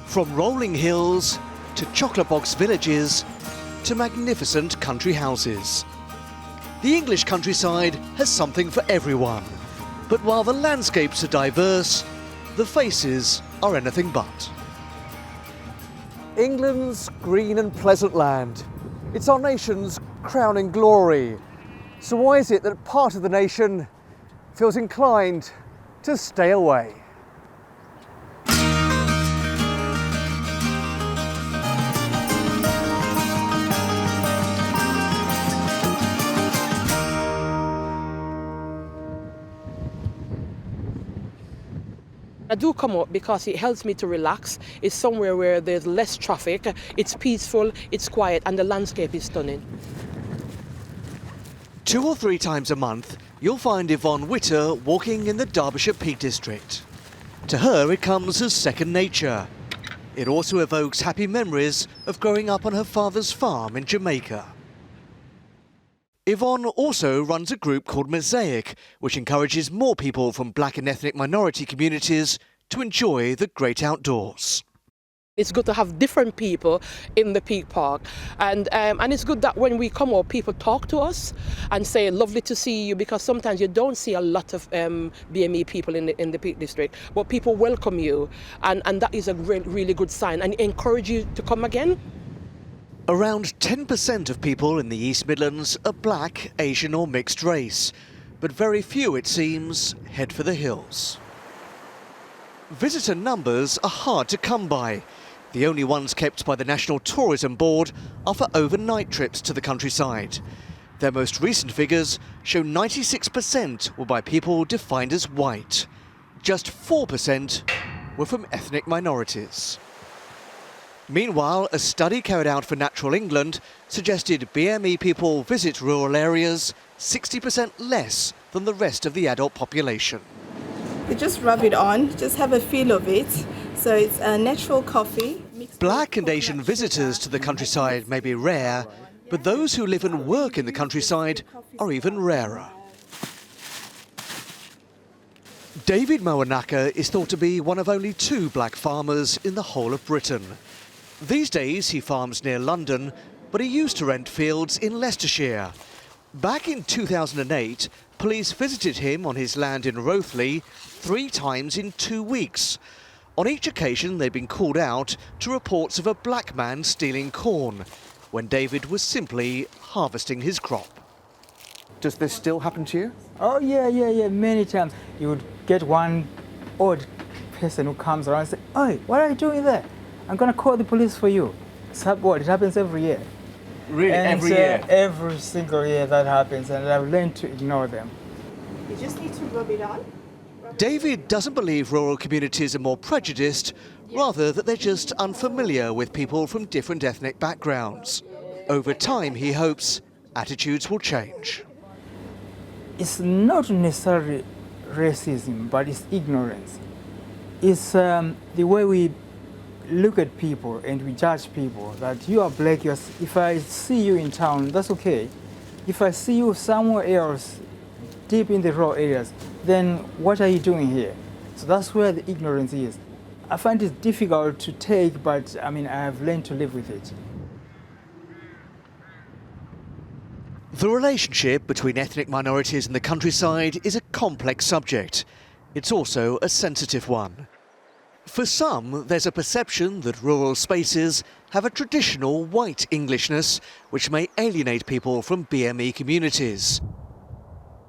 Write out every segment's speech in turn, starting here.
From rolling hills to chocolate box villages to magnificent country houses. The English countryside has something for everyone. But while the landscapes are diverse, the faces are anything but. England's green and pleasant land. It's our nation's crowning glory. So why is it that part of the nation feels inclined to stay away? I do come up because it helps me to relax. It's somewhere where there's less traffic, it's peaceful, it's quiet, and the landscape is stunning. 2 or 3 times a month, you'll find Yvonne Witter walking in the Derbyshire Peak District. To her, it comes as second nature. It also evokes happy memories of growing up on her father's farm in Jamaica. Yvonne also runs a group called Mosaic, which encourages more people from black and ethnic minority communities to enjoy the great outdoors. It's good to have different people in the Peak Park, and it's good that when we come up, people talk to us and say, lovely to see you, because sometimes you don't see a lot of BME people in the Peak District, but people welcome you, and that is a really good sign and encourage you to come again. Around 10% of people in the East Midlands are black, Asian or mixed race, but very few, it seems, head for the hills. Visitor numbers are hard to come by. The only ones kept by the National Tourism Board are for overnight trips to the countryside. Their most recent figures show 96% were by people defined as white. Just 4% were from ethnic minorities. Meanwhile, a study carried out for Natural England suggested BME people visit rural areas 60% less than the rest of the adult population. You just rub it on, just have a feel of it. So it's a natural coffee. Black and Asian visitors to the countryside may be rare, but those who live and work in the countryside are even rarer. David Moanaka is thought to be one of only 2 black farmers in the whole of Britain. These days he farms near London, but he used to rent fields in Leicestershire. Back in 2008, police visited him on his land in Rothley 3 times in 2 weeks. On each occasion they'd been called out to reports of a black man stealing corn, when David was simply harvesting his crop. Does this still happen to you? Oh yeah, many times. You would get one odd person who comes around and say, "Oi, what are you doing there? I'm going to call the police for you." It happens every year. Really, every year? Every single year that happens, and I've learned to ignore them. You just need to rub it on. David doesn't believe rural communities are more prejudiced, rather that they're just unfamiliar with people from different ethnic backgrounds. Over time, he hopes, attitudes will change. It's not necessarily racism, but it's ignorance. It's the way we look at people and we judge people, that you are black, if I see you in town, that's okay. If I see you somewhere else, deep in the rural areas, then what are you doing here? So that's where the ignorance is. I find it difficult to take, but I have learned to live with it. The relationship between ethnic minorities and the countryside is a complex subject. It's also a sensitive one. For some, there's a perception that rural spaces have a traditional white Englishness which may alienate people from BME communities.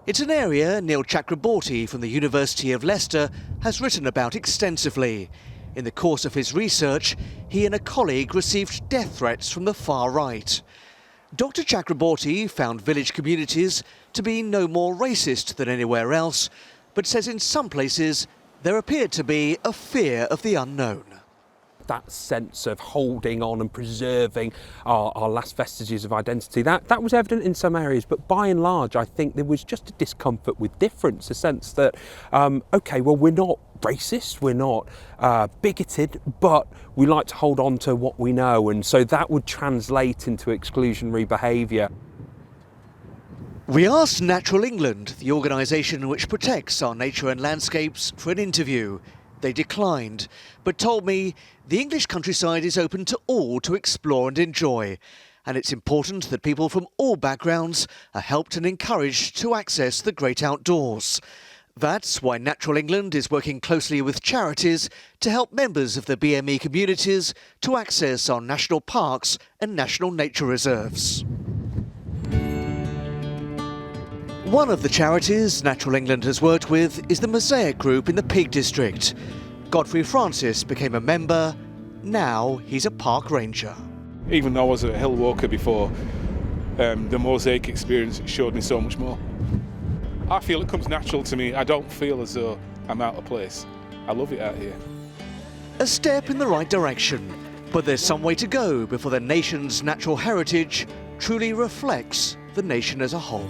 It's an area Neil Chakraborty from the University of Leicester has written about extensively. In the course of his research, he and a colleague received death threats from the far right. Dr. Chakraborty found village communities to be no more racist than anywhere else, but says in some places there appeared to be a fear of the unknown. That sense of holding on and preserving our last vestiges of identity, that was evident in some areas, but by and large I think there was just a discomfort with difference, a sense that, okay, well, we're not racist, we're not bigoted, but we like to hold on to what we know, and so that would translate into exclusionary behaviour. We asked Natural England, the organisation which protects our nature and landscapes, for an interview. They declined, but told me the English countryside is open to all to explore and enjoy, and it's important that people from all backgrounds are helped and encouraged to access the great outdoors. That's why Natural England is working closely with charities to help members of the BME communities to access our national parks and national nature reserves. One of the charities Natural England has worked with is the Mosaic Group in the Peak District. Godfrey Francis became a member. Now he's a park ranger. Even though I was a hill walker before, the Mosaic experience showed me so much more. I feel it comes natural to me. I don't feel as though I'm out of place. I love it out here. A step in the right direction, but there's some way to go before the nation's natural heritage truly reflects the nation as a whole.